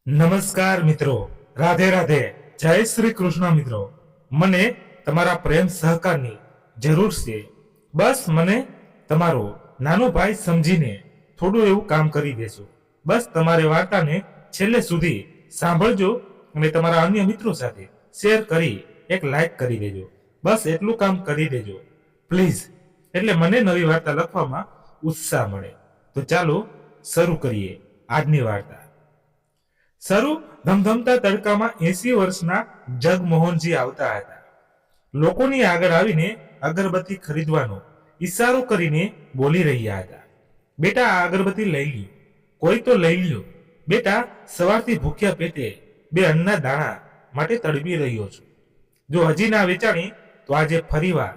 નમસ્કાર મિત્રો, રાધે રાધે, જય શ્રી કૃષ્ણ મિત્રો. મને તમારા પ્રેમ સહકારની જરૂર છે. બસ મને તમારો નાનો ભાઈ સમજીને થોડું એવું કામ કરી દેજો. બસ તમારી વાર્તાને છેલ્લે સુધી સાંભળજો અને તમારા અન્ય મિત્રો સાથે શેર કરી એક લાઈક કરી દેજો. બસ એટલું કામ કરી દેજો પ્લીઝ, એટલે મને નવી વાર્તા લખવામાં ઉત્સાહ મળે. તો ચાલો શરૂ કરીએ આજની વાર્તા. શરૂ ધમધમતા તડકામાં 80 વર્ષના જગમોહનજી આવતા હતા. લોકોની આગળ આવીને અગરબત્તી ખરીદવાનો ઈશારો કરીને બોલી રહ્યા હતા. બેટા, આ અગરબત્તી લઈ લ્યો, કોઈ તો લઈ લ્યો. બેટા, સવારથી ભૂખ્યા પેટે બે અન્નના દાણા માટે તડપી રહ્યો છું. જો હજી ના વેચાણી તો આજે ફરીવાર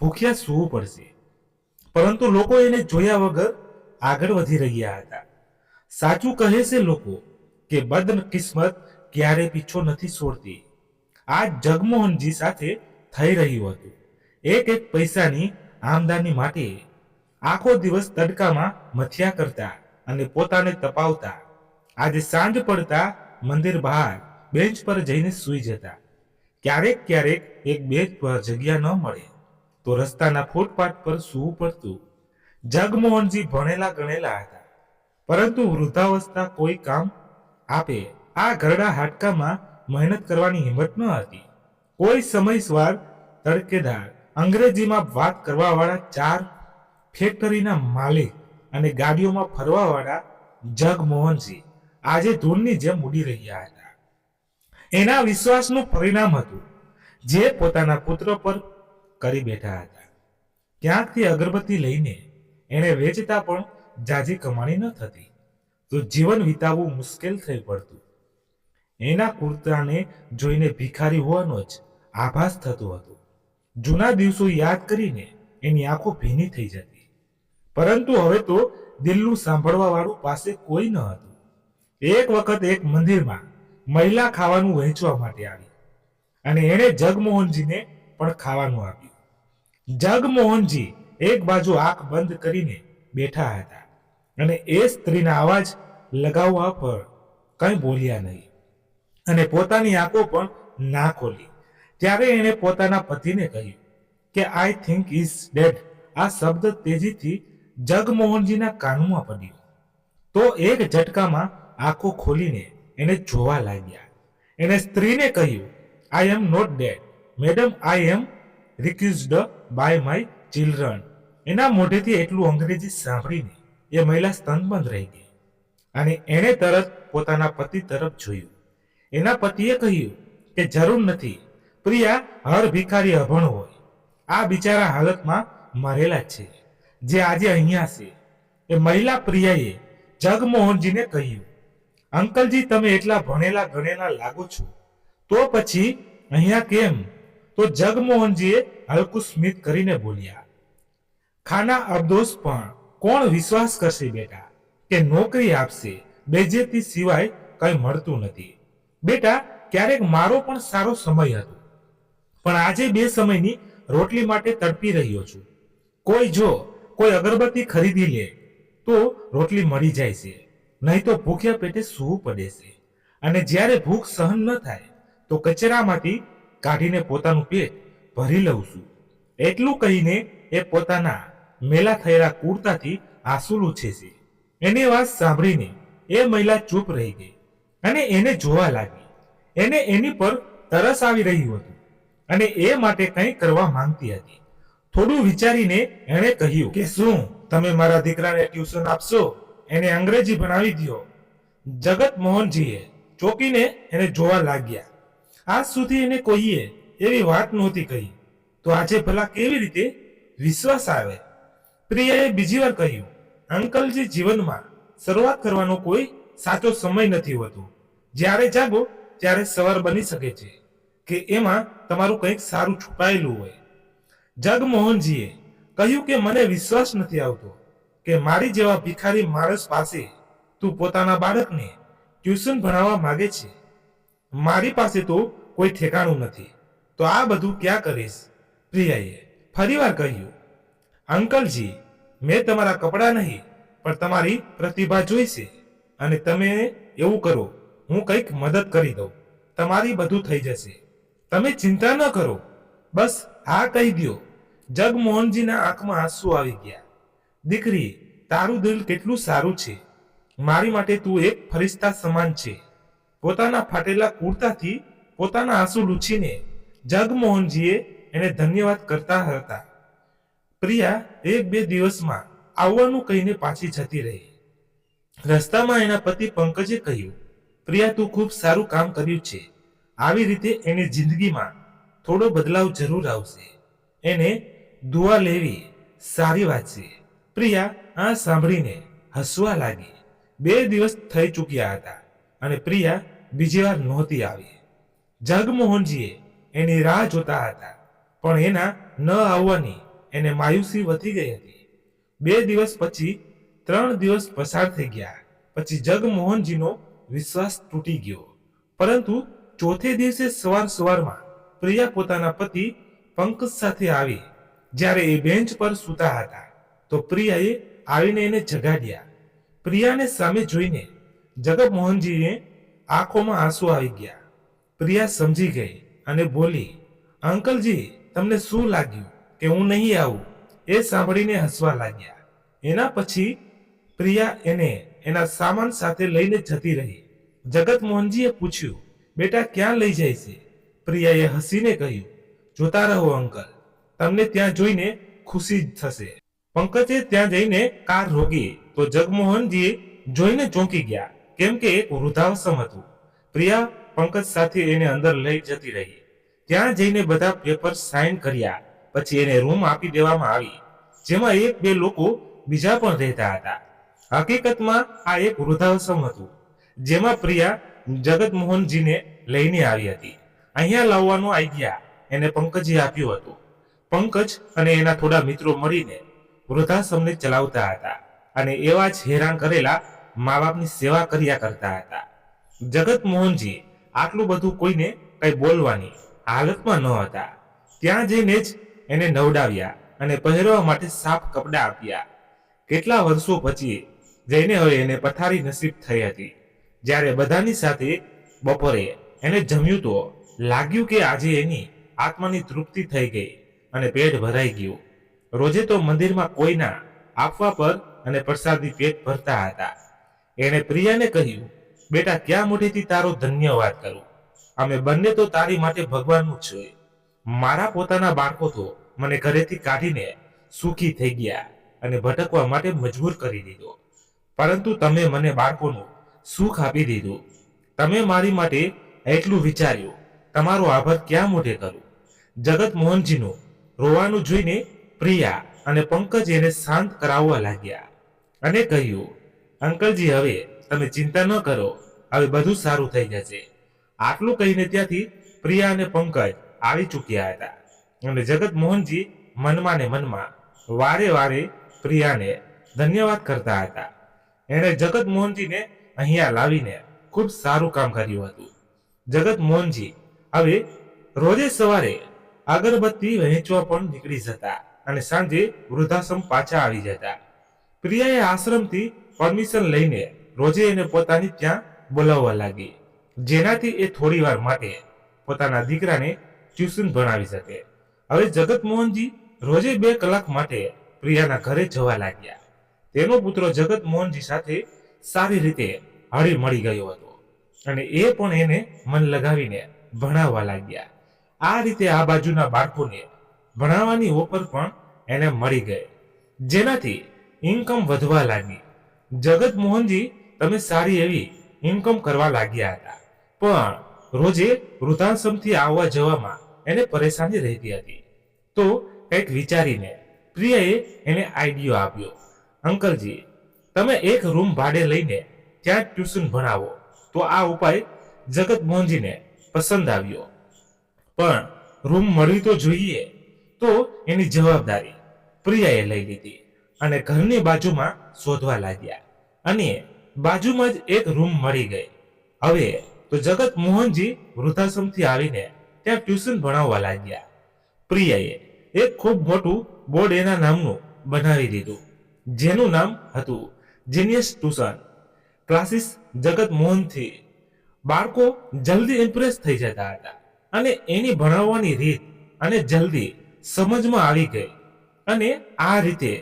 ભૂખ્યા સૂવું પડશે. પરંતુ લોકો એને જોયા વગર આગળ વધી રહ્યા હતા. સાચું કહે છે લોકો કે બદકિસ્મત ક્યારે પીછો નથી છોડતી. આ જગમોહનજી સાથે થઈ રહ્યું હતું. એક એક પૈસાની આમદની માટે આખો દિવસ તડકામાં મથ્યા કરતા અને પોતાને તપાવતા. આજે સાંજ પડતા મંદિર બહાર બેન્ચ પર જઈને સૂઈ જતા. ક્યારેક ક્યારેક એક બેન્ચ પર જગ્યા ન મળે તો રસ્તાના ફૂટપાથ પર સૂવું પડતું. જગમોહનજી ભણેલા ગણેલા હતા, પરંતુ વૃદ્ધાવસ્થા કોઈ કામ આપે આ ઘરડા હાડકામાં મહેનત કરવાની હિંમત ન હતી. કોઈ સમયસર તડકેદાર અંગ્રેજીમાં વાત કરવાવાળા 4 ફેક્ટરીના માલિક અને ગાડીઓમાં ફરવાવાળા જગમોહનજી આજે ધૂળની જેમ ઉડી રહ્યા હતા. એના વિશ્વાસનું પરિણામ હતું જે પોતાના પુત્ર પર કરી બેઠા હતા. ક્યાંકથી અગરબત્તી લઈને એને વેચતા પણ જાજી કમાણી ન થતી તો જીવન વિતાવવું મુશ્કેલ થઈ પડતું. એના કુર્તાને જોઈને ભિખારી હોવાનો જ આભાસ થતો હતો. જૂના દિવસો યાદ કરીને એની આંખો ભીની થઈ જતી. પરંતુ હવે તો દિલનું સાંભળવા વાળું પાસે કોઈ ન હતું. એક વખત એક મંદિરમાં મહિલા ખાવાનું વહેંચવા માટે આવી અને એણે જગમોહનજીને પણ ખાવાનું આપ્યું. જગમોહનજી એક બાજુ આંખ બંધ કરીને બેઠા હતા અને એ સ્ત્રીના અવાજ લગાવવા પર કંઈ બોલ્યા નહીં અને પોતાની આંખો પણ ના ખોલી. ત્યારે એણે પોતાના પતિને કહ્યું કે આઈ થિંક ઇઝ ડેડ. આ શબ્દ તેજીથી જગમોહનજીના કાનમાં પડ્યો તો એક ઝટકામાં આંખો ખોલીને એને જોવા લાગ્યા. એણે સ્ત્રીને કહ્યું, I am not dead madam, I am rescued by my children. એના મોઢેથી એટલું અંગ્રેજી સાંભળીને એ મહિલા સ્તનબંધ રહી ગઈ અને એણે તરત પોતાના પતિ તરફ જોયું. એના પતિએ કહ્યું કે જરૂર નથી પ્રિયા, હર ભિખારી અભણ હોય. આ બિચારા હાલતમાં મરેલા છે જે આજે અહીંયા છે. એ મહિલા પ્રિયાએ જગમોહનજીને કહ્યું, અંકલજી, તમે એટલા ભણેલા ગણેલા લાગો છો તો પછી અહીંયા કેમ? તો જગમોહનજીએ હલકું સ્મિત કરીને બોલ્યા, ખાના અબદોસ પણ કોણ વિશ્વાસ કરશે બેટા કે નોકરી આપશે બેજેતી સિવાય કંઈ મળતું નથી. બેટા, ક્યારેક મારો પણ સારો સમય હતો, પણ આજે 2 સમયની રોટલી માટે તડપી રહ્યો છું. કોઈ અગરબત્તી ખરીદી લે તો રોટલી મળી જાય છે, નહીં તો ભૂખ્યા પેટે સૂવું પડે છે. અને જ્યારે ભૂખ સહન ન થાય તો કચરામાંથી કાઢીને પોતાનું પેટ ભરી લઉં છું. એટલું કહીને એ પોતાના મેલા થયેલા કુર્તાથી આંસુ લૂછે છે. એની વાત સાંભળીને એ મહિલા ચૂપ રહી ગઈ અને એને જોવા લાગી. એને એની પર તરસ આવી રહ્યું હતું અને એ માટે કંઈ કરવા માંગતી હતી. થોડું વિચારીને એણે કહ્યું કે શું તમે મારા દીકરાને ટ્યુશન આપશો? એને અંગ્રેજી ભણાવી દો. જગતમોહનજીએ ચોંકીને એને જોવા લાગ્યા. આજ સુધી એને કોઈએ એવી વાત નહોતી કહી, તો આજે ભલા કેવી રીતે વિશ્વાસ આવે? પ્રિયાએ બીજી વાર કહ્યું, અંકલજી, જીવનમાં શરૂઆત કરવાનો કોઈ સાચો સમય નથી હોતો. જ્યારે જાગો ત્યારે સવાર બની શકે છે કે એમાં તમારું કંઈક સારું છુપાયેલું હોય. જગમોહનજીએ કહ્યું કે મને વિશ્વાસ નથી આવતો કે મારી જેવા ભિખારી માણસ પાસે તું પોતાના બાળકને ટ્યુશન ભણાવવા માંગે છે. મારી પાસે તો કોઈ ઠેકાણું નથી, તો આ બધું ક્યાં કરીશ? પ્રિયાએ ફરીવાર કહ્યું, અંકલજી, મેં તમારા કપડાં નહીં પણ તમારી પ્રતિભા જોઈ છે અને તમે એવું કરો, હું કંઈક મદદ કરી દઉં. તમારી બધું થઈ જશે. તમે ચિંતા ન કરો. બસ હા કહી દ્યો. જગમોહનજીના આંખમાં આંસુ આવી ગયા. દીકરી, તારું દિલ કેટલું સારું છે. મારી માટે તું એક ફરિશ્તા સમાન છે. પોતાના ફાટેલા કુર્તાથી પોતાના આંસુ લૂછીને જગમોહનજીએ એને ધન્યવાદ કરતા હતા. પ્રિયા 1-2 દિવસમાં આવવાનું કહીને પાછી જતી રહી. રસ્તામાં એના પતિ પંકજે કહ્યું, પ્રિયા, તું ખૂબ સારું કામ કર્યું છે. આવી રીતે એની જિંદગીમાં થોડો બદલાવ જરૂર આવશે. એને દુઆ લેવી સારી વાત છે. પ્રિયા આ સાંભળીને હસવા લાગી. 2 દિવસ થઈ ચૂક્યા હતા અને પ્રિયા બીજી વાર નહોતી આવી. જગમોહનજીએ એની રાહ જોતા હતા, પણ એના ન આવવાની એને માયુસી વધી ગઈ હતી. 2 દિવસ પછી 3 દિવસ પસાર થઈ ગયા. પછી જગમોહનજીનો વિશ્વાસ તૂટી ગયો. પરંતુ ચોથે દિવસે સવારમાં પ્રિયા પોતાના પતિ પંકજ સાથે આવી. જ્યારે એ બેન્ચ પર સૂતા હતા તો પ્રિયાએ આવીને એને જગાડ્યા. પ્રિયાને સામે જોઈને જગમોહનજીએ આંખોમાં આંસુ આવી ગયા. પ્રિયા સમજી ગઈ અને બોલી, અંકલજી, તમને શું લાગ્યું કે હું નહીં આવું? એ સાંભળીને હસવા લાગ્યા. એના પછી પ્રિયા એને એના સામાન સાથે લઈને જતી રહી. જગતમોહનજીએ પૂછ્યું, બેટા ક્યાં લઈ જાય છે? પ્રિયાએ હસીને કહ્યું, જોતા રહો અંકલ, તમને ત્યાં જોઈને ખુશી થશે. પંકજે ત્યાં જઈને કાર રોકી તો જગમોહનજી જોઈને ચોંકી ગયા, કેમ કે એક વૃદ્ધાશ્રમ હતું. પ્રિયા પંકજ સાથે એને અંદર લઈ જતી રહી. ત્યાં જઈને બધા પેપર સાઇન કર્યા. પછી એને રૂમ આપી દેવામાં આવી, જેમાં 1-2 લોકો બીજા પણ રહેતા હતા. હકીકતમાં આ એક વૃદ્ધાશ્રમ હતું, જેમાં પ્રિયા જગતમોહનજીને લઈને આવી હતી. અહીંયા લાવવાનો આઈડિયા એને પંકજે આપ્યો હતો. પંકજ અને એના થોડા મિત્રો મળીને વૃદ્ધાશ્રમને ચલાવતા હતા અને એવા જ હેરાન કરેલા મા બાપની સેવા કર્યા કરતા હતા. જગતમોહનજી આટલું બધું કોઈને કઈ બોલવાની હાલતમાં ન હતા. ત્યાં જઈને જ એને નવડાવ્યા અને પહેરવા માટે સાફ કપડાં આપ્યા. કેટલા વર્ષો પછી જઈને હવે એને પથારી નસીબ થઈ હતી. જ્યારે બધાની સાથે બપોરે એને જમ્યું તો લાગ્યું કે આજે એની આત્માની તૃપ્તિ થઈ ગઈ અને પેટ ભરાઈ ગયું. રોજે તો મંદિરમાં કોઈના આપવા પર અને પ્રસાદી પેટ ભરતા હતા. એણે પ્રિયાને કહ્યું, બેટા, ક્યાં મોઢેથી તારો ધન્યવાદ કરું? અમે બંને તો તારી માટે ભગવાનનું છે. મારા પોતાના બાળકો તો મને ઘરેથી કાઢીને સુખી થઈ ગયા અને ભટકવા માટે મજબૂર કરી દીધો, પરંતુ તમે મને બાળકોનું સુખ આપી દીધું. તમે મારી માટે એટલું વિચાર્યું. તમારો આભાર ક્યાં મોઢે કરું? જગતમોહનજીનું રોવાનું જોઈને પ્રિયા અને પંકજ એને શાંત કરાવવા લાગ્યા અને કહ્યું, અંકલજી, હવે તમે ચિંતા ન કરો, હવે બધું સારું થઈ જશે. આટલું કહીને ત્યાંથી પ્રિયા અને પંકજ આવી ચૂક્યા હતા અને જગતમોહનજી મનમાં ને મનમાં વારે વારે પ્રિયાને ધન્યવાદ કરતા હતા. એણે જગતમોહનજીને અહીંયા લાવીને ખૂબ સારું કામ કર્યું હતું. જગતમોહનજી હવે રોજે સવારે અગરબત્તી વહેંચવા પણ નીકળી જતા અને સાંજે વૃદ્ધાશ્રમ પાછા આવી જતા. પ્રિયાએ આશ્રમથી પરમિશન લઈને રોજે એને પોતાની ત્યાં બોલાવવા લાગી, જેનાથી એ થોડી વાર માટે પોતાના દીકરાને ટ્યુશન ભણાવી શકે. હવે જગતમોહનજી રોજે 2 કલાક માટે પ્રિયાના ઘરે જવા લાગ્યા. તેનો પુત્ર જગતમોહનજી સાથે સારી રીતે હળી મળી ગયો હતો અને એ પણ એને મન લગાવીને ભણાવવા લાગ્યા. આ રીતે આ બાજુના બાળકોને ભણાવવાની ઓફર પણ એને મળી ગઈ, જેનાથી ઇન્કમ વધવા લાગી. જગતમોહનજી તમે સારી એવી ઇન્કમ કરવા લાગ્યા હતા, પણ રોજે વૃદ્ધાશ્રમથી આવવા જવામાં એને પરેશાની રહેતી હતી. તો કંઈક વિચારીને પ્રિયાએ એને આઈડિયો આપ્યો, અંકલજી, તમે એક રૂમ ભાડે લઈને ત્યાં ટ્યુશન ભણાવો. તો આ ઉપાય જગતમોહનજીને પસંદ આવ્યો, પણ રૂમ મળવી તો જોઈએ. તો એની જવાબદારી પ્રિયાએ લઈ લીધી અને ઘરની બાજુમાં શોધવા લાગ્યા અને બાજુમાં જ એક રૂમ મળી ગઈ. હવે તો જગતમોહનજી વૃદ્ધાશ્રમથી આવીને ત્યાં ટ્યુશન ભણાવવા લાગ્યા. પ્રિયાએ એક ખૂબ મોટું બોર્ડ એના નામનું બનાવી દીધું, જેનું નામ હતું જીનિયસ ટ્યુશન ક્લાસીસ જગતમોહનથી. બાળકો જલ્દી ઇમ્પ્રેસ થઈ જતા હતા અને એની ભણાવવાની રીત અને જલ્દી સમજમાં આવી ગઈ અને આ રીતે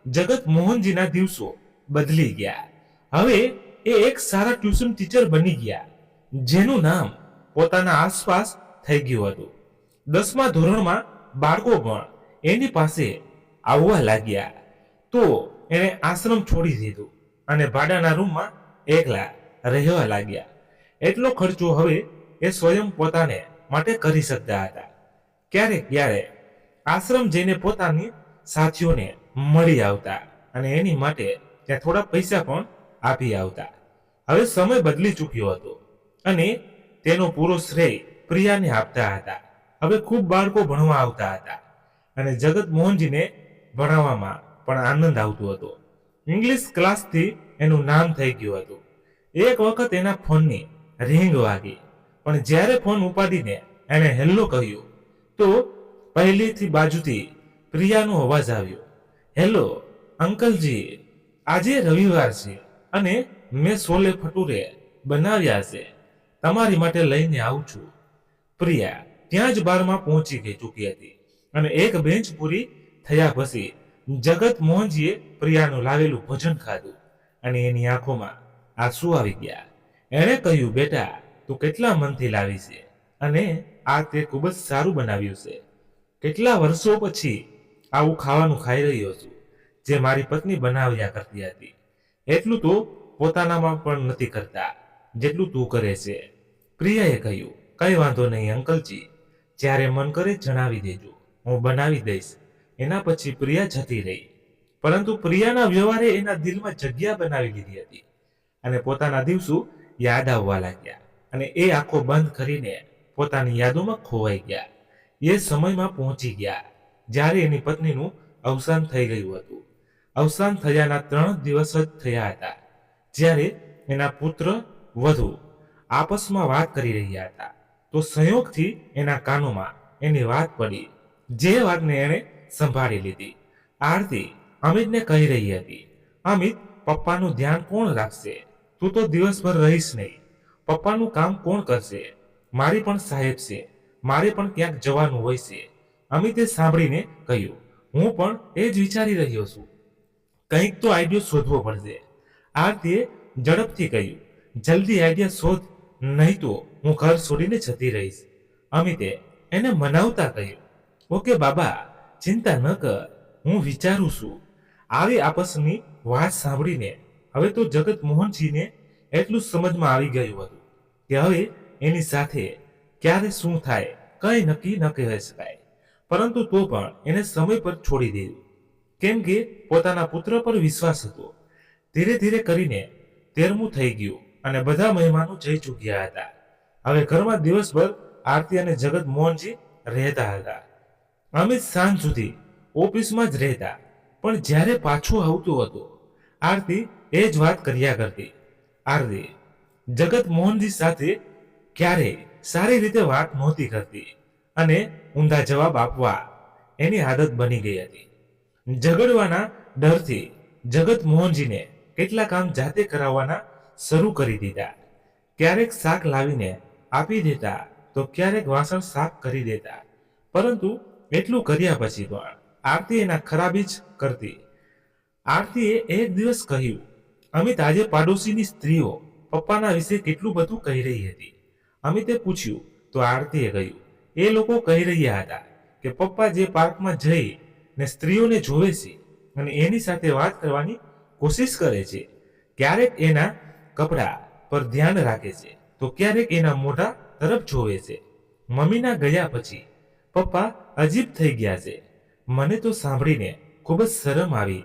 જગત મોહનજીના દિવસો બદલી ગયા. હવે એ એક સારા ટ્યુશન ટીચર બની ગયા, જેનું નામ પોતાના આસપાસ થઈ ગયું હતું. 10મા ધોરણમાં બાળકો પણ એની પાસે આવવા લાગ્યા. તો એણે આશ્રમ છોડી દીધું અને ભાડાના રૂમમાં એકલા રહેવા લાગ્યા. એટલો ખર્ચો હવે એ સ્વયં પોતાને માટે કરી શકતા હતા. ક્યારેક ક્યારેક આશ્રમ જઈને પોતાની સાથીઓને મળી આવતા અને એની માટે ત્યાં થોડા પૈસા પણ આપી આવતા. હવે સમય બદલી ચૂક્યો હતો અને તેનો પૂરો શ્રેય પ્રિયાને આપતા હતા. હવે ખૂબ બાળકો ભણવા આવતા હતા અને જગત મોહનજીને ભણાવવામાં પણ આનંદ આવતો હતો. ઇંગ્લિશ ક્લાસથી એનું નામ થઈ ગયું હતું. એક વખત એના ફોનની રિંગ વાગી, પણ જ્યારે ફોન ઉપાડીને એણે હેલ્લો કહ્યું તો પહેલીથી બાજુથી પ્રિયાનો અવાજ આવ્યો. હેલો અંકલજી, આજે રવિવાર છે અને મેં છોલે ભટુરે બનાવ્યા છે, તમારી માટે લઈને આવું છું. પ્રિયા ત્યાં જ બારમાં પહોંચી ગઈ ચૂકી હતી અને એક બેન્ચ પૂરી થયા પછી જગત મોહનજીએ પ્રિયાનું લાવેલું ભોજન ખાધું અને એની આંખોમાં આંસુ આવી ગયા. એણે કહ્યું, બેટા તું કેટલા મનથી લાવી છે અને આ તે ખૂબ જ સારું બનાવ્યું છે. કેટલા વર્ષો પછી આવું ખાવાનું ખાઈ રહ્યો છું જે મારી પત્ની બનાવ્યા કરતી હતી. એટલું તો પોતાનામાં પણ નથી કરતા જેટલું તું કરે છે. પ્રિયાએ કહ્યું, કઈ વાંધો નહીં અંકલજી, જ્યારે મન કરે જણાવી દેજો, હું બનાવી દઈશ. એના પછી પ્રિયા જતી રહી, પરંતુ પ્રિયાના વ્યવહારે એના દિલમાં જગ્યા બનાવી લીધી હતી અને પોતાના દિવસો યાદ આવવા લાગ્યા અને એ આંખો બંધ કરીને પોતાની યાદોમાં ખોવાઈ ગયા. એ સમયમાં પહોંચી ગયા જ્યારે એની પત્નીનું અવસાન થઈ ગયું હતું. અવસાન થયાના 3 દિવસ જ થયા હતા જ્યારે એના પુત્ર વધુ આપસમાં વાત કરી રહ્યા હતા તો સંયોગથી એના કાનોમાં એની વાત પડી, જે વાતને એણે સંભાળી લીધી. આરતી અમિતને કહી રહી હતી, અમિત, પપ્પાનું ધ્યાન કોણ રાખશે? તું તો દિવસભર રહીશ નહીં, પપ્પાનું કામ કોણ કરશે? મારી પણ સાહેબ છે, મારે પણ ક્યાંક જવાનું હોય છે. અમિતે સાંભળીને કહ્યું, હું પણ એ જ વિચારી રહ્યો છું, કંઈક તો આઈડિયો શોધવો પડશે. આરતીએ ઝડપથી કહ્યું, જલ્દી આઈડિયા શોધ, નહીં તો હું ઘર છોડીને જતી રહીશ. અમિતે એને મનાવતા કહ્યું, ઓકે બાબા, ચિંતા ન કર, હું વિચારું છું. આવી આપસની વાત સાંભળીને હવે તો જગત મોહનજીને એટલું સમજમાં આવી ગયું હતું કે હવે એની સાથે ક્યારે શું થાય કંઈ નક્કી ન કહી શકાય. પરંતુ તો પણ એને સમય પર છોડી દીધું, કેમ કે પોતાના પુત્ર પર વિશ્વાસ હતો. ધીરે ધીરે કરીને 13મું થઈ ગયું અને બધા મહેમાનો જઈ ચૂક્યા હતા. હવે ઘરમાં દિવસભર આરતી અને જગત મોહનજી રહેતા હતા. અમિત સાંજ સુધી ઓફિસમાં જ રહેતા, પણ જ્યારે પાછો આવતો હતો આરતી એ જ વાત કર્યા કરતી. આરતી જગત મોહનજી સાથે ક્યારેય સારી રીતે વાત નહોતી કરતી અને ઊંધા જવાબ આપવા એની આદત બની ગઈ હતી. ઝઘડવાના ડરથી જગત મોહનજીને કેટલા કામ જાતે કરાવવાના શરૂ કરી દીધા. ક્યારેક શાક લાવીને આપી દેતા તો ક્યારેક વાસણ સાફ કરી દેતા, પરંતુ એટલું કર્યા પછી પણ આરતી એના ખરાબી જ કરતી. આરતીએ એક દિવસ કહ્યું, અમિત, આજે પાડોશીની સ્ત્રીઓ પપ્પાના વિશે કેટલું બધું કહી રહી હતી. અમિતે પૂછ્યું તો આરતીએ કહ્યું, એ લોકો કહી રહ્યા હતા કે પપ્પા જે પાર્કમાં જઈ ને સ્ત્રીઓને જોવે છે અને એની સાથે વાત કરવાની કોશિશ કરે છે, ક્યારેક એના કપડા પર ધ્યાન રાખે છે તો ક્યારેક એના મોઢા તરફ જોવે છે. મમ્મીના ગયા પછી પપ્પા અજીબ થઈ ગયા છે. મને તો સાંભળીને ખૂબ જ શરમ આવી.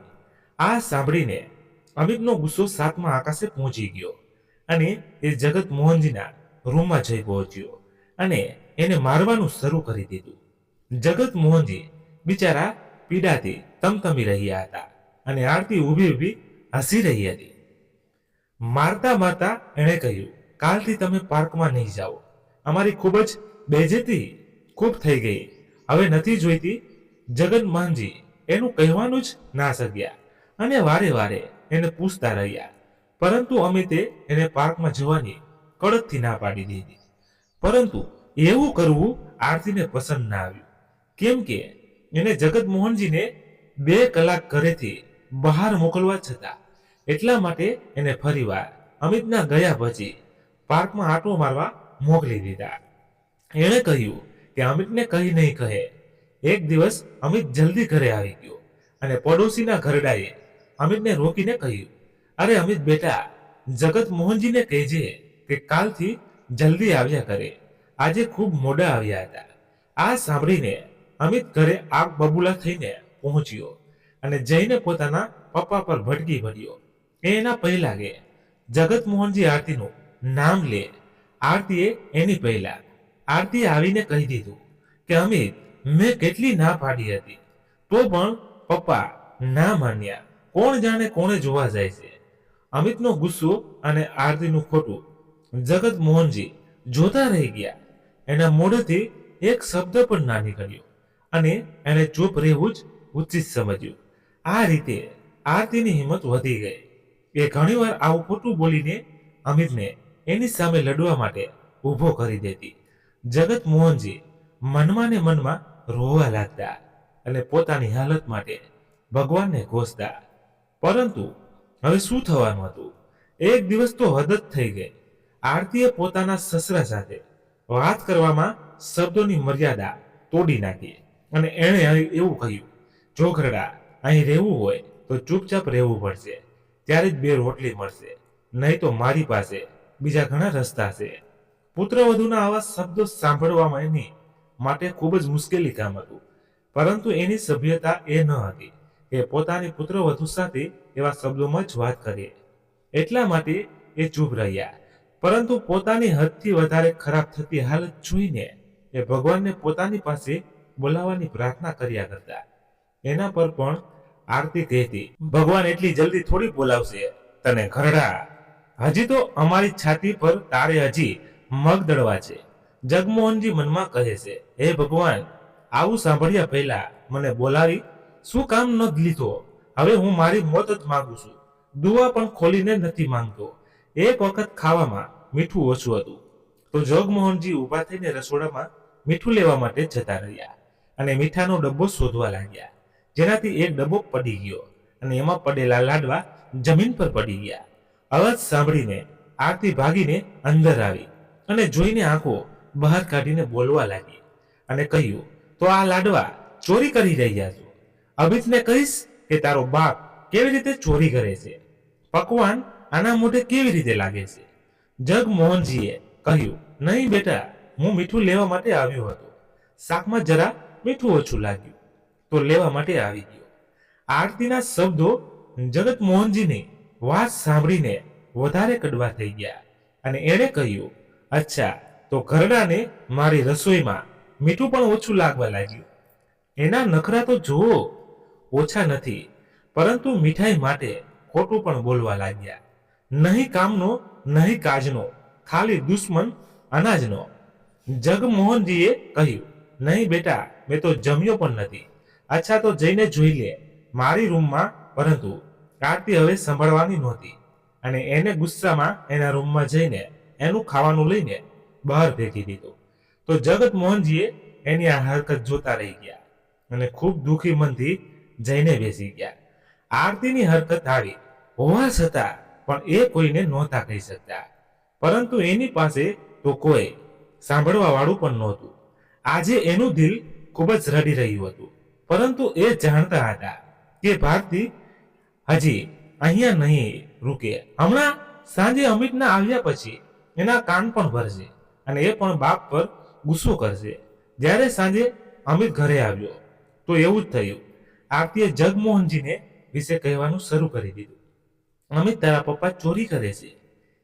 આ સાંભળીને અમિતનો ગુસ્સો 7મા આકાશે પહોંચી ગયો અને એ જગત મોહનજીના રૂમમાં જઈ પહોંચ્યો અને એને મારવાનું શરૂ કરી દીધું. જગત મોહનજી બિચારા પીડાથી તમતમી રહ્યા હતા અને આરતી ઊભી ઊભી હસી રહી હતી. મારતા મારતા એણે કહ્યું, કાલથી તમે પાર્કમાં નહીં જાઓ, અમારી ખૂબ જ બેજતી ખૂબ થઈ ગઈ, હવે નથી જોઈતી. જગત મોહનજી એનું કહેવાનું જ ના શક્યા અને વારે વારે એને પૂછતા રહ્યા, પરંતુ અમિતે એને પાર્કમાં જવાની કડકથી ના પાડી દીધી. પરંતુ એવું કરવું આરતીને પસંદ ના આવ્યું, કેમ કે એને જગતમોહનજીને 2 કલાક ઘરેથી બહાર મોકલવા છતાં એટલા માટે એને ફરીવાર અમિતના ગયા પછી પાર્કમાં આંટો મારવા મોકલી દીધા. એણે કહ્યું કે અમિતને કંઈ નહીં કહે. એક દિવસ અમિત જલ્દી ઘરે આવી ગયો અને પડોશીના ઘરડાએ અમિતને રોકીને કહ્યું, અરે અમિત બેટા, જગતમોહનજીને કહેજે કે કાલથી જલ્દી આવ્યા કરે, આજે ખૂબ મોડા આવ્યા હતા. આ સાંભળીને અમિત ઘરે આગ બબૂલા થઈને પહોંચ્યો અને જઈને પોતાના પપ્પા પર ભડકી ભર્યો. એના પહેલા કે જગતમોહનજી આરતીનું નામ લે, આરતીએ એની પહેલા આરતીએ આવીને કહી દીધું કે અમિત, મેં કેટલી ના પાડી હતી તો પણ પપ્પા ના માન્યા. કોણ જાણે કોણે જોવા જાય છે. અમિતનો ગુસ્સો અને આરતીનું ખોટું જગતમોહનજી જોતા રહી ગયા. એના મોઢેથી એક શબ્દ પણ ના નીકળ્યો અને એને ચૂપ રહેવું જ ઉચિત સમજ્યું. આ રીતે આરતીની હિંમત વધી ગઈ. એ ઘણીવાર આવું ખોટું બોલીને અમિતને એની સામે લડવા માટે ઊભો કરી દેતી. જગતમોહનજી મનમાં ને મનમાં રોવા લાગતા અને પોતાની હાલત માટે ભગવાનને કોસતા. પરંતુ હવે શું થવાનું હતું? એક દિવસ તો હદ જ થઈ ગઈ. આરતીએ પોતાના સસરા સાથે વાત કરવામાં શબ્દોની મર્યાદા તોડી નાખી અને એણે એવું કહ્યું, જો ઘરડા, અહીં રહેવું હોય તો ચૂપચાપ રહેવું પડશે, ત્યારે જ 2 રોટલી મળશે, નહીં તો મારી પાસે બીજા ઘણા રસ્તા છે. પુત્રવધુના આવા શબ્દો સાંભળવામાં એની માટે ખૂબ જ મુશ્કેલી કામ હતું. પરંતુ એની સભ્યતા એ ન હતી કે પોતાની પુત્રવધુ સાથે એવા શબ્દોમાં જ વાત કરે. એટલા માટે એ ચૂપ રહ્યા. પરંતુ પોતાની હદથી વધારે ખરાબ થતી હાલત જોઈને એ ભગવાનને પોતાની પાસે બોલાવવાની પ્રાર્થના કર્યા કરતા. એના પર પણ આરતી કહેતી, ભગવાન એટલી જલ્દી થોડી બોલાવશે તને ઘરડા, હજી તો અમારી છાતી પર તારે હજી મગ દળવા છે. જગમોહનજી મનમાં કહે છે, હે ભગવાન, આવું સાંભળ્યા પહેલા મને બોલાવી શું કામ ન લીધો? હવે હું મારી મોત જ માંગુ છું. દુઆ પણ ખોલીને નથી માંગતો. એક વખત ખાવામાં મીઠું ઓછું હતું તો જગમોહનજી ઊભા થઈને રસોડામાં મીઠું લેવા માટે જતા રહ્યા અને મીઠાનો ડબ્બો શોધવા લાગ્યા. જેનાથી એક ડબ્બો પડી ગયો અને એમાં પડેલા લાડવા જમીન પર પડી ગયા. અવાજ સાંભળીને આરતી ભાગીને અંદર આવી અને જોઈને આંખો બહાર કાઢીને બોલવા લાગી અને કહ્યું, તો આ લાડવા ચોરી કરી રહ્યા છો? અમિતને કહીશ કે તારો બાપ કેવી રીતે ચોરી કરે છે? પકવાન આના મોઢે કેવી રીતે લાગે છે? જગમોહનજીએ કહ્યું, નહીં બેટા, હું મીઠું લેવા માટે આવ્યો હતો. શાકમાં જરા મીઠું ઓછું લાગ્યું તો લેવા માટે આવી ગયો. આરતીના શબ્દો જગતમોહનજીની વાત સાંભળીને વધારે કડવા થઈ ગયા અને એણે કહ્યું, અચ્છા, તો ઘરડાને મારી રસોઈમાં મીઠું પણ ઓછું લાગવા લાગ્યું. એના નખરા તો જુઓ, ઓછા નથી, પરંતુ મીઠાઈ માટે ખોટું પણ બોલવા લાગ્યા. નહીં કામનો નહીં કાજનો, ખાલી દુશ્મન અનાજનો. જગમોહનજીએ કહ્યું, નહીં બેટા, મેં તો જમ્યો પણ નથી. અચ્છા, તો જઈને જોઈ લે મારી રૂમમાં. પરંતુ આરતી હવે સંભાળવાની નહોતી અને એને ગુસ્સામાં એના રૂમમાં જઈને એનું ખાવાનું લઈને બહાર ફેંકી દીધું. તો જગતમોહનજીએ એની આ હરકત જોતા રહી ગયા અને ખૂબ દુઃખી મનથી જઈને બેસી ગયા. આરતીની હરકત આવી હોવા છતાં પણ એ કોઈને નહોતા કહી શકતા. પરંતુ એની પાસે તો કોઈ સાંભળવા વાળું પણ નહોતું. આજે એનું દિલ ખૂબ જ રડી રહ્યું હતું. પરંતુ એ જાણતા હતા કે ભારતી હજી અહીંયા નહીં રૂકે. હમણાં સાંજે અમિતના આવ્યા પછી એના કાન પણ ભરશે અને એ પણ બાપ પર ગુસ્સો કરશે. જ્યારે સાંજે અમિત ઘરે આવ્યો તો એવું જ થયું. આરતીએ જગમોહનજીને વિશે કહેવાનું શરૂ કરી દીધું. અમિત, તારા પપ્પા ચોરી કરે છે.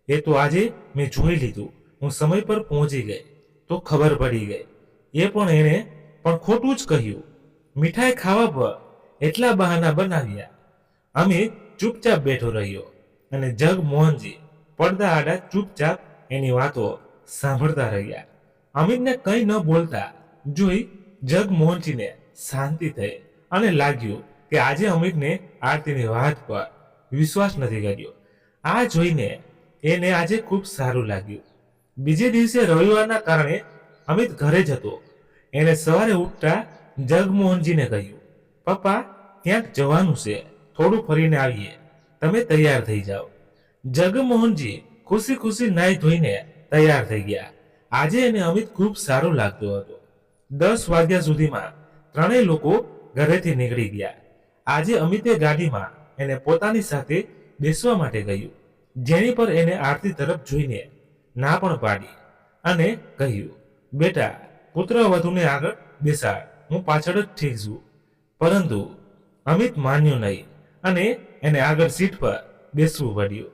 એ તો આજે મેં જોઈ લીધું. હું સમય પર પહોંચી ગઈ તો ખબર પડી ગઈ. એ પણ એણે પણ ખોટું જ કહ્યું. મીઠાઈ ખાવા પર એટલા બહાના બનાવ્યા. અમિત ચૂપચાપ બેઠો રહ્યો અને જગમોહનજી પડદા આડા ચૂપચાપ એની વાતો સાંભળતા રહ્યા. અમિતને કંઈ ન બોલતા જોઈ જગમોહનજીને શાંતિ થઈ અને લાગ્યું કે આજે અમિતને આરતીની વાત પર વિશ્વાસ નથી કર્યો. આ જોઈને એને આજે ખૂબ સારું લાગ્યું બીજે દિવસે રવિવારના કારણે અમિત ઘરે જ હતો. એણે સવારે ઉઠતા જગમોહનજીને કહ્યું, પપ્પા, ક્યાંક જવાનું છે, થોડું ફરીને આવીએ, તમે તૈયાર થઈ જાઓ. જગમોહનજી ખુશી ખુશી નાઈ ધોઈને તૈયાર થઈ ગયા. આજે એને અમિત ખૂબ સારો લાગતો હતો. 10 વાગ્યા સુધીમાં ત્રણેય લોકો ઘરેથી નીકળી ગયા. આજે અમિતે ગાડીમાં એને પોતાની સાથે બેસવા માટે કહ્યું, જેની પર એને આરતી તરફ જોઈને ના પણ પાડી અને કહ્યું, બેટા, પુત્ર વધુને આગળ બેસાડ, હું પાછળ જ ઠીક છું. પરંતુ અમિત માન્યો નહીં અને એને આગળ સીટ પર બેસવું પડ્યું.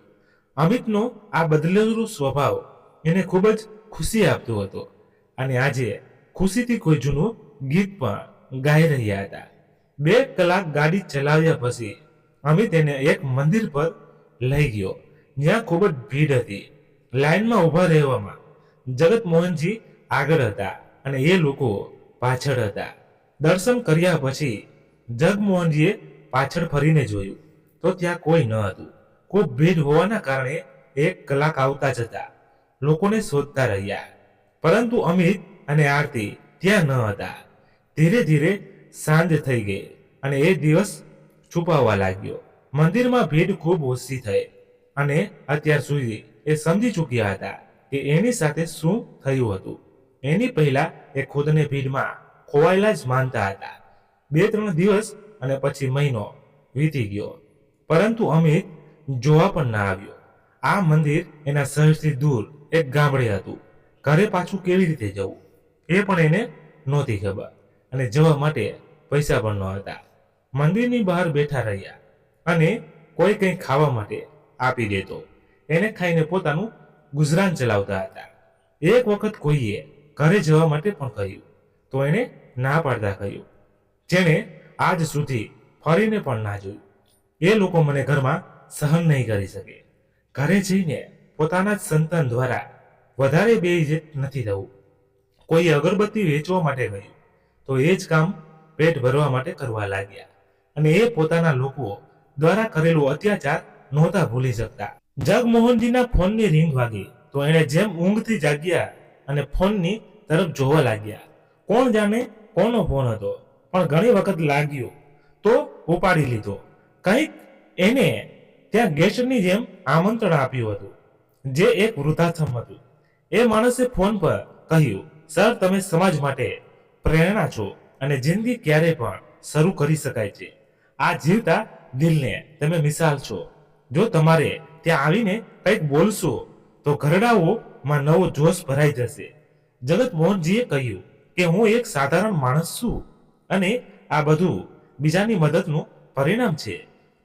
અમિતનો આ બદલેલો સ્વભાવ એને ખૂબ જ ખુશી આપતો હતો અને આજે ખુશીથી કોઈ જૂનું ગીત પણ ગાઈ રહ્યા હતા. 2 કલાક ગાડી ચલાવ્યા પછી અમિત એને એક મંદિર પર લઈ ગયો, જ્યાં ખૂબ જ ભીડ હતી. લાઈનમાં ઊભા રહેવામાં જગતમોહનજી આગળ હતા અને એ લોકો પાછળ હતા. દર્શન કર્યા પછી જગમોહનજીએ પાછળ ફરીને જોયું તો ત્યાં કોઈ ન હતું. ખૂબ ભીડ હોવાના કારણે 1 કલાક આવતા જતા લોકોને શોધતા રહ્યા, પરંતુ અમિત અને આરતી ત્યાં ન હતા. ધીરે ધીરે સાંજ થઈ ગઈ અને એ દિવસ છુપાવવા લાગ્યો. મંદિરમાં ભીડ ખૂબ ઓછી થઈ અને અત્યાર સુધી એ સમજી ચૂક્યા હતા કે એની સાથે શું થયું હતું. એની પહેલા એ ખુદને ભીડમાં ખોવાયેલા જ માનતા હતા. 2-3 દિવસ અને પછી મહિનો વીતી ગયો, પરંતુ અમિત જોવા પણ ના આવ્યો. આ મંદિર એના શહેરથી દૂર એક ગામડે હતું. ઘરે પાછું કેવી રીતે જવું એ પણ એને નહોતી ખબર અને જવા માટે પૈસા પણ ન હતા. મંદિરની બહાર બેઠા રહ્યા અને કોઈ કંઈ ખાવા માટે આપી દેતો. એને ખાઈને પોતાનું ગુજરાન ચલાવતા હતા. એક વખત કોઈએ ઘરે જવા માટે પણ કહ્યું તો એણે ના પાડતા કહ્યું, જેણે આજ સુધી ફરીને પણ ના જોયું. એ લોકો મને ઘરમાં સહન નહીં કરી શકે. ઘરે જઈને પોતાના જ સંતાન દ્વારા વધારે બેઇજ્જત નથી થવું. કોઈ અગરબત્તી વેચવા માટે ગયું તો એ જ કામ પેટ ભરવા માટે કરવા લાગ્યા અને એ પોતાના લોકો દ્વારા કરેલું અત્યાચાર નહોતા ભૂલી શકતા. જગમોહનજીના ફોનની રિંગ વાગી તો એણે જેમ ઊંઘથી જાગ્યા અને ફોનની તરફ જોવા લાગ્યા. કોણ જાણે કોનો ફોન હતો, પણ ઘણી વખત લાગ્યો તો ઉપાડી લીધો. કંઈક એને ત્યાં ગેસ્ટની જેમ આમંત્રણ આપ્યું હતું, જે એક વૃદ્ધાશ્રમ હતું. એ માણસે ફોન પર કહ્યું, સર, તમે સમાજ માટે પ્રેરણા છો અને જિંદગી ક્યારેય પણ શરૂ કરી શકાય છે. આ જીવતા દિલને તમે મિસાલ છો. જો તમારે ત્યાં આવીને કંઈક બોલશો તો ઘરડાઓમાં નવો જોશ ભરાઈ જશે. જગતમોહનજીએ કહ્યું કે હું એક સાધારણ માણસ છું અને આ બધું બીજાની મદદનું પરિણામ છે.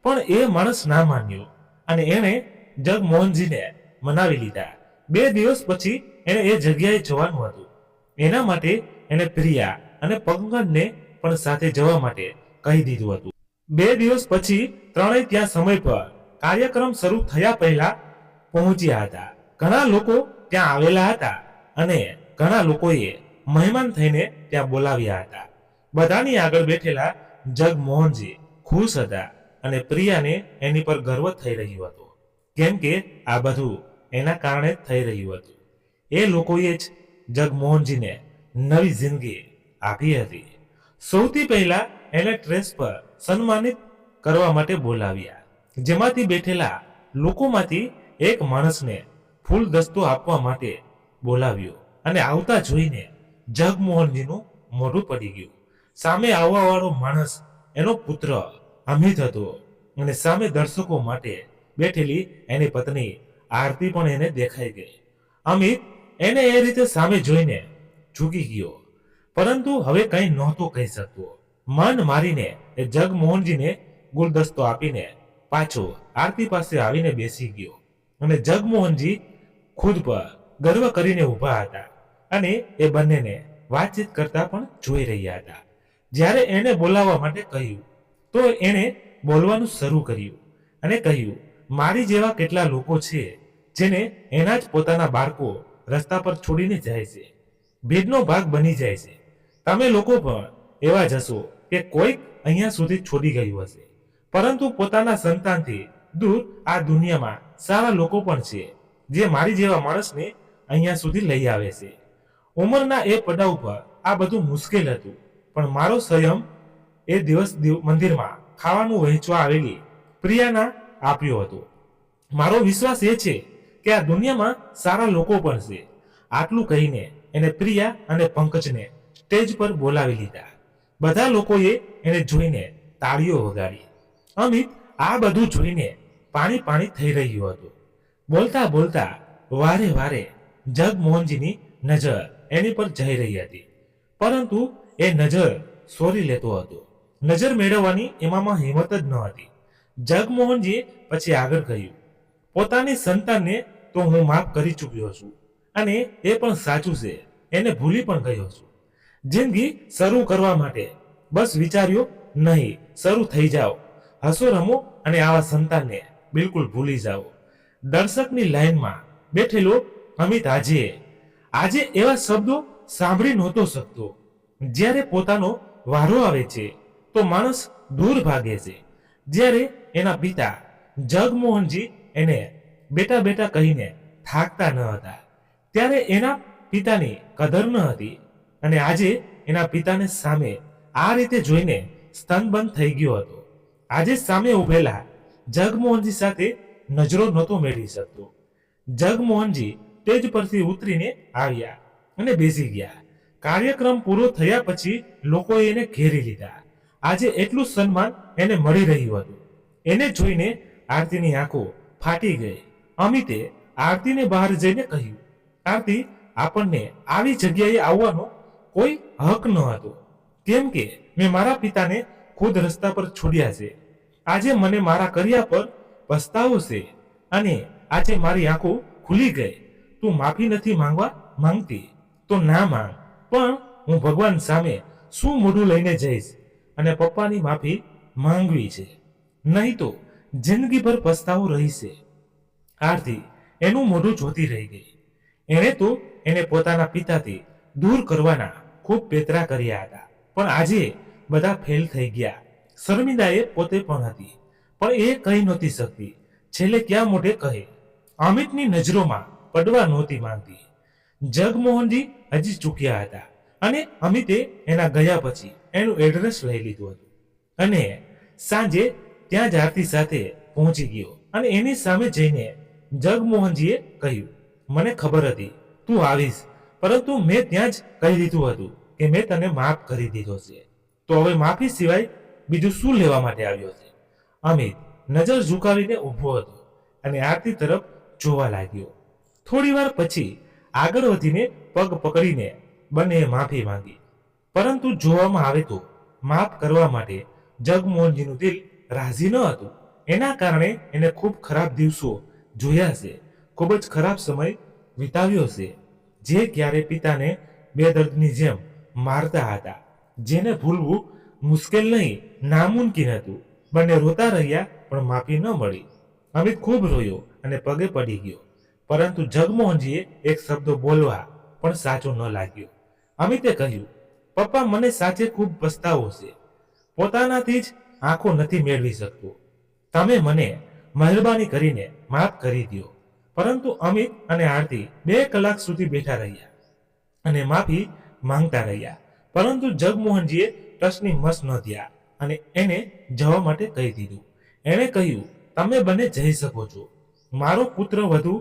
પણ એ માણસ ના માન્યો અને એણે જગમોહનજીને મનાવી લીધા. 2 દિવસ પછી એને એ જગ્યાએ જવાનું હતું. એના માટે એને પ્રિયા અને પંકજને પણ સાથે જવા માટે કહી દીધું હતું. 2 દિવસ પછી ત્રણેય ત્યાં સમય પર કાર્યક્રમ શરૂ થયા પહેલા પહોંચ્યા હતા. ઘણા લોકો ત્યાં આવેલા હતા અને ઘણા લોકોએ મહેમાન થઈને ત્યાં બોલાવ્યા હતા. બધાની આગળ બેઠેલા જગમોહનજી ખુશ હતા અને પ્રિયાને એની પર ગર્વ થઈ રહ્યો હતો, કેમ કે આ બધું એના કારણે જ થઈ રહ્યું હતું. એ લોકોએ જ જગમોહનજીને નવી જિંદગી આપી હતી. સૌથી પહેલા એને ટ્રેસ પર સન્માનિત કરવા માટે બોલાવ્યા, જેમાંથી બેઠેલા લોકોમાંથી એક માણસને ફૂલ દસ્તો આપવા માટે બોલાવ્યો અને આવતા જોઈને જગમોહનજીનું મોઢું પડી ગયું. સામે આવવા વાળો માણસ એનો પુત્ર અમિત હતો અને સામે દર્શકો માટે બેઠેલી એની પત્ની આરતી પણ એને દેખાઈ ગઈ. અમિત એને એ રીતે સામે જોઈને ઝૂકી ગયો, પરંતુ હવે કંઈ નહોતો કહી શકતો. મન મારીને એ જગમોહનજીને ગુલદસ્તો આપીને પાછો આરતી પાસે આવીને બેસી ગયો અને જગમોહનજી ખુદ પર ગર્વ કરીને ઊભા હતા અને એ બંનેને વાતચીત કરતા પણ જોઈ રહ્યા હતા. જ્યારે એને બોલાવવા માટે કહ્યું તો એણે બોલવાનું શરૂ કર્યું અને કહ્યું, મારી જેવા કેટલા લોકો છે જેને એના જ પોતાના બાળકો રસ્તા પર છોડીને જાય છે, ભેદનો ભાગ બની જાય છે. તમે લોકો પણ એવા જ હશો કે કોઈક અહીંયા સુધી છોડી ગયું હશે, પરંતુ પોતાના સંતાનથી દૂર આ દુનિયામાં સારા લોકો પણ છે જે મારી જેવા માણસને અહીંયા સુધી લઈ આવે છે. ઉંમરના એ પડાવ પર આ બધું મુશ્કેલ હતું, પણ મારો સંયમ એ દિવસ મંદિરમાં ખાવાનું વહેંચવા આવેલી પ્રિયાના આપ્યો હતો. મારો વિશ્વાસ એ છે કે આ દુનિયામાં સારા લોકો પણ છે. આટલું કહીને એને પ્રિયા અને પંકજને સ્ટેજ પર બોલાવી લીધા. બધા લોકોએ એને જોઈને તાળીઓ વગાડી. અમિત આ બધું જોઈને પાણી પાણી થઈ રહ્યું હતું. બોલતા બોલતા વારે વારે જગમોહનજીની નજર એની પર જઈ રહી હતી, પરંતુ એ નજર સોરી લેતો હતો. નજર મેળવવાની એમાં હિંમત જ ન હતી. જગમોહનજીએ પછી આગળ કહ્યું, પોતાની સંતાનને તો હું માફ કરી ચૂક્યો છું, અને એ પણ સાચું છે, એને ભૂલી પણ ગયો છું. જિંદગી શરૂ કરવા માટે બસ વિચાર્યો નહીં, શરૂ થઈ જાઓ, હસો રમો અને આવા સંતાનને બિલકુલ ભૂલી જાઓ. દર્શકની લાઈનમાં બેઠેલો અમિત આજે એવા શબ્દો સાંભળી નહોતો શકતો. જ્યારે પોતાનો વારો આવે છે તો માણસ દૂર ભાગે છે. જ્યારે એના પિતા જગમોહનજી એને બેટા બેટા કહીને થાકતા ન હતા, ત્યારે એના પિતાની કદર ન હતી. અને આજે એના પિતાને સામે આ રીતે જોઈને સ્તનબંધ થઈ ગયો હતો. આજે સામે ઉભેલા જગમોહનજી સાથે નજરો નહોતો મેળવી શકતો. જગમોહનજી સ્ટેજ પરથી ઉતરીને આવ્યા અને બેસી ગયા. કાર્યક્રમ પૂરો થયા પછી લોકોએ એને ઘેરી લીધા. આજે એટલું સન્માન એને મળી રહ્યું હતું. એને જોઈને આરતીની આંખો ફાટી ગઈ. અમિતે આરતીને બહાર જઈને કહ્યું, આરતી, આપણને આવી જગ્યાએ આવવાનો કોઈ હક ન હતો, કેમ કે મેં મારા પિતાને ખુદ રસ્તા પર છોડ્યા છે. આજે મને મારા કર્યા પર પસ્તાવો છે, અને આજે મારી આંખો ખુલી ગઈ. તું માફી નથી માંગતી તો ના માંગ, પણ હું ભગવાન સામે શું મોઢું લઈને જઈશ? અને પપ્પાની માફી માંગવી છે, નહીં તો જિંદગીભર પસ્તાવો રહીશે. આરતી એનું મોઢું જોતી રહી ગઈ. એણે તો એને પોતાના પિતાથી દૂર કરવાના ખૂબ પેતરા કર્યા હતા, પણ આજે બધા ફેલ થઈ ગયા. શર્મિંદા એ પોતે પણ હતી, પણ એ કહી નહોતી શકતી. છેલ્લે ક્યાં મોઢે કહે? અમિતની નજરોમાં પડવા નહોતી માંગતી. જગમોહનજી હજી ચૂક્યા હતા, અને અમિતે એના ગયા પછી એનું એડ્રેસ લઈ લીધું હતું, અને સાંજે ત્યાં જ આરતી સાથે પહોંચી ગયો. અને એની સામે જઈને જગમોહનજીએ કહ્યું, મને ખબર હતી તું આવીશ, પરંતુ મેં ત્યાં જ કહી દીધું હતું કે મેં તને માફ કરી દીધો છે, તો હવે માફી સિવાય બીજું શું લેવા માટે આવ્યો છે? અમિત નજર ઝુકાવીને ઊભો હતો અને આરતી તરફ જોવા લાગ્યો. થોડી વાર પછી આગળ વધીને પગ પકડીને બંનેએ માફી માંગી, પરંતુ જોવામાં આવે તો માફ કરવા માટે જગમોહનજીનું દિલ રાજી ન હતું. એના કારણે એને ખૂબ ખરાબ દિવસો જોયા છે, ખૂબ જ ખરાબ સમય વિતાવ્યો છે, જે ક્યારે પિતાને બેદર્દની જેમ મારતા હતા, જેને ભૂલવું મુશ્કેલ નહીં, નામુમકિન હતું. બંને રોતા રહ્યા, પણ માફી ન મળી. અમિત ખૂબ રોયો અને પગે પડી ગયો, પરંતુ જગમોહનજીએ એક શબ્દ બોલવા પણ સાચો ન લાગ્યો. અમિતે કહ્યું, પપ્પા, મને સાચે ખૂબ પસ્તાવો છે. પોતાનાથી જ આંખો નથી મેળવી શકતો. તમે મને મહેરબાની કરીને માફ કરી દો. પરંતુ અમિત અને આરતી 2 કલાક સુધી બેઠા રહ્યા અને માફી માંગતા રહ્યા, પરંતુ જગમોહનજીએ ટસની મસ ન થયા અને એને જવા માટે કહી દીધું. એણે કહ્યું, તમે બંને જઈ શકો છો. મારો પુત્ર વધુ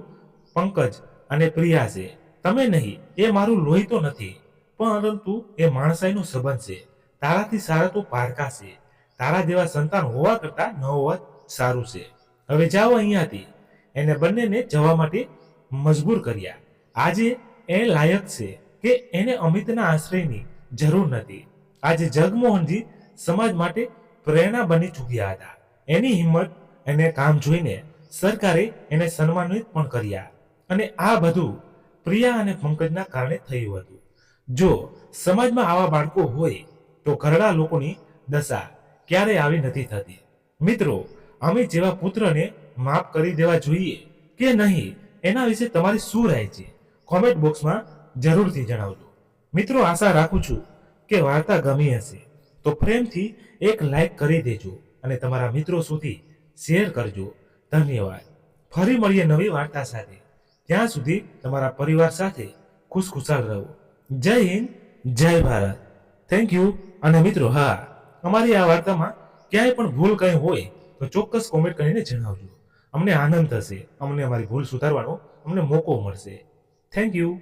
પંકજ અને પ્રિયા છે, તમે નહીં. એ મારું લોહી તો નથી, પરંતુ એ માણસાઈનો સંબંધ છે. તારાથી સારા તો પારકા છે. તારા જેવા સંતાન હોવા કરતા ન હોવા સારું છે. હવે જાઓ અહીંયાથી. એને બંનેને જવા માટે મજબૂર કર્યા. આજે એ લાયક છે કે એને અમિતના આશ્રયની જરૂર નથી. આજે જગમોહનજી સમાજ માટે પ્રેરણા બની ચૂક્યા હતા. એની હિંમત અને કામ જોઈને સરકારે એને સન્માનિત પણ કર્યા, અને આ બધું પ્રિયા અને પંકજના કારણે થયું હતું. જો સમાજમાં આવા બાળકો હોય તો ઘરડા લોકોની દશા ક્યારેય આવી નથી થતી. મિત્રો, અમિત જેવા પુત્રને માફ કરી દેવા જોઈએ કે નહીં, એના વિશે તમારી શું રાય છે? કોમેન્ટ બોક્સમાં જરૂરથી જણાવજો. મિત્રો, આશા રાખું છું કે વાર્તા ગમી હશે, તો પ્રેમથી એક લાઈક કરી દેજો અને તમારા મિત્રો સુધી શેર કરજો. ધન્યવાદ. ફરી મળીએ નવી વાર્તા સાથે. ત્યાં સુધી તમારા પરિવાર સાથે ખુશખુશાલ રહો. જય હિન્દ, જય ભારત. Thank you. અને મિત્રો, હા, અમારી આ વાર્તામાં ક્યાંય પણ ભૂલ કંઈ હોય તો ચોક્કસ કોમેન્ટ કરીને જણાવજો. અમને આનંદ થશે, અમને અમારી ભૂલ સુધારવાનો અમને મોકો મળશે. Thank you.